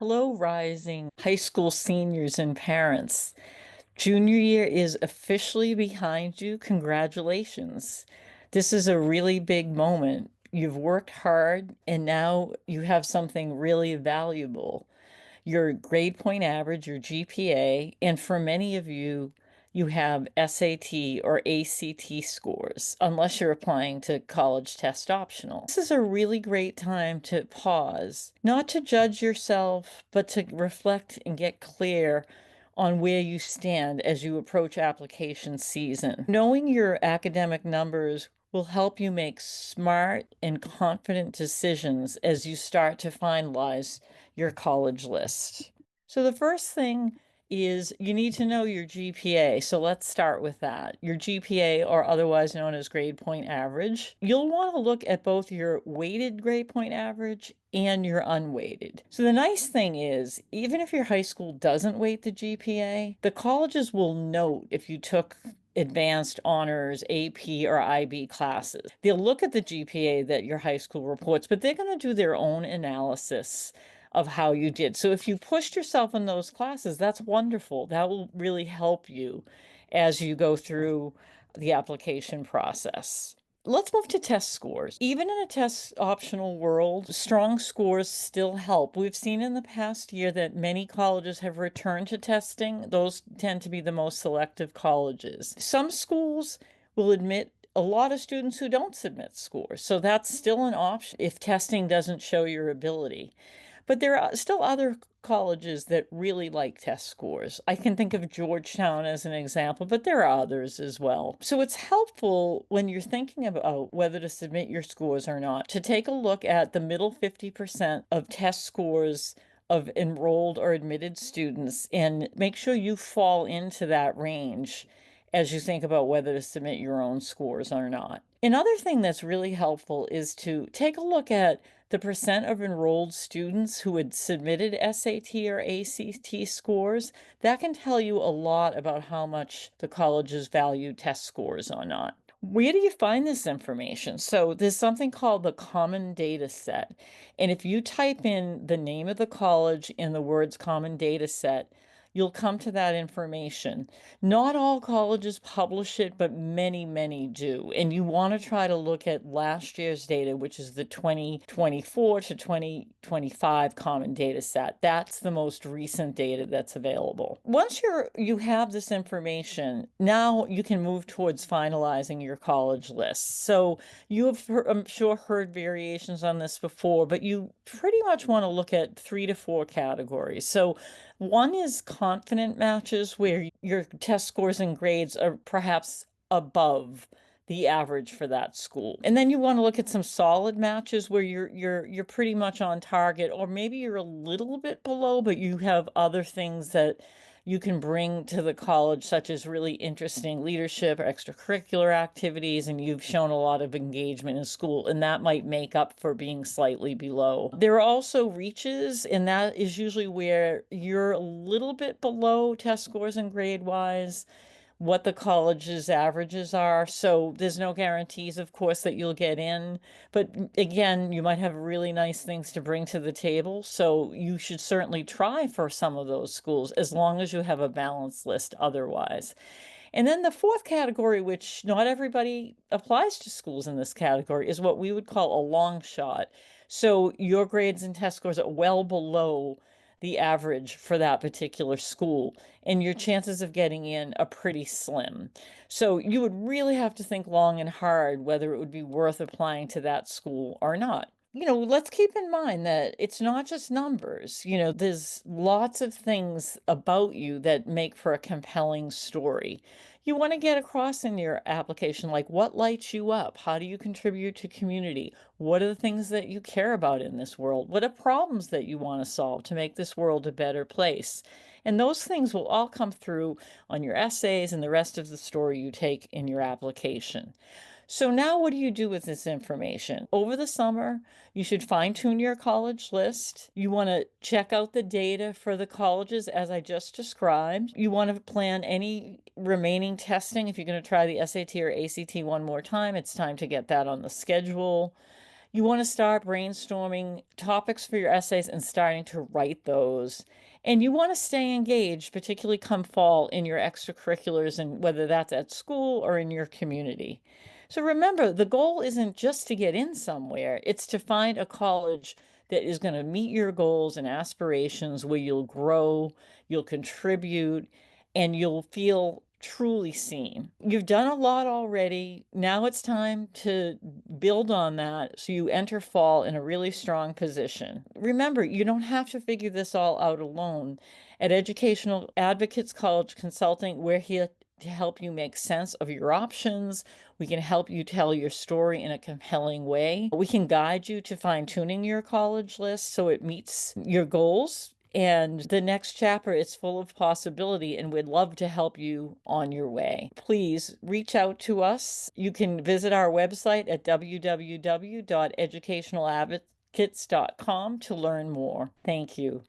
Hello, rising high school seniors and parents. Junior year is officially behind you. Congratulations. This is a really big moment. You've worked hard and now you have something really valuable, your grade point average, your GPA, and for many of you, you have SAT or ACT scores, unless you're applying to college test optional. This is a really great time to pause, not to judge yourself, but to reflect and get clear on where you stand as you approach application season. Knowing your academic numbers will help you make smart and confident decisions as you start to finalize your college list. So the first thing is you need to know your GPA. So let's start with that. Your GPA, or otherwise known as grade point average. You'll want to look at both your weighted grade point average and your unweighted. So the nice thing is, even if your high school doesn't weight the GPA, the colleges will note if you took advanced honors, AP, or IB classes. They'll look at the GPA that your high school reports, but they're going to do their own analysis of how you did. So if you pushed yourself in those classes, that's wonderful. That will really help you as you go through the application process. Let's move to test scores. Even in a test optional world, strong scores still help. We've seen in the past year that many colleges have returned to testing. Those tend to be the most selective colleges. Some schools will admit a lot of students who don't submit scores. So that's still an option if testing doesn't show your ability. But there are still other colleges that really like test scores. I can think of Georgetown as an example, but there are others as well. So it's helpful when you're thinking about whether to submit your scores or not to take a look at the middle 50% of test scores of enrolled or admitted students and make sure you fall into that range as you think about whether to submit your own scores or not. Another thing that's really helpful is to take a look at the percent of enrolled students who had submitted SAT or ACT scores. That can tell you a lot about how much the colleges value test scores or not. Where do you find this information? So there's something called the common data set. And if you type in the name of the college in the words common data set, you'll come to that information. Not all colleges publish it, but many, many do. And you want to try to look at last year's data, which is the 2024 to 2025 common data set. That's the most recent data that's available. Once you have this information, now you can move towards finalizing your college list. So you have, I'm sure, heard variations on this before, but you pretty much want to look at 3 to 4 categories. So one is confident matches where your test scores and grades are perhaps above the average for that school. And then you want to look at some solid matches where you're pretty much on target, or maybe you're a little bit below, but you have other things that you can bring to the college, such as really interesting leadership or extracurricular activities, and you've shown a lot of engagement in school, and that might make up for being slightly below. There are also reaches, and that is usually where you're a little bit below test scores and grade wise what the college's averages are. So there's no guarantees, of course, that you'll get in. But again, you might have really nice things to bring to the table. So you should certainly try for some of those schools as long as you have a balanced list otherwise. And then the fourth category, which not everybody applies to schools in this category, is what we would call a long shot. So your grades and test scores are well below the average for that particular school, and your chances of getting in are pretty slim. So you would really have to think long and hard whether it would be worth applying to that school or not. Let's keep in mind that it's not just numbers. There's lots of things about you that make for a compelling story. You want to get across in your application, like what lights you up? How do you contribute to community? What are the things that you care about in this world? What are problems that you want to solve to make this world a better place? And those things will all come through on your essays and the rest of the story you take in your application. So now what do you do with this information? Over the summer, you should fine tune your college list. You want to check out the data for the colleges as I just described. You want to plan any remaining testing. If you're going to try the SAT or ACT one more time, it's time to get that on the schedule. You want to start brainstorming topics for your essays and starting to write those. And you want to stay engaged, particularly come fall in your extracurriculars and whether that's at school or in your community. So remember, the goal isn't just to get in somewhere, it's to find a college that is going to meet your goals and aspirations where you'll grow, you'll contribute, and you'll feel truly seen. You've done a lot already. Now it's time to build on that so you enter fall in a really strong position. Remember, you don't have to figure this all out alone. At Educational Advocates College Consulting, we're here to help you make sense of your options. We can help you tell your story in a compelling way. We can guide you to fine tuning your college list so it meets your goals. And the next chapter is full of possibility, and we'd love to help you on your way. Please reach out to us. You can visit our website at www.educationaladvocates.com to learn more. Thank you.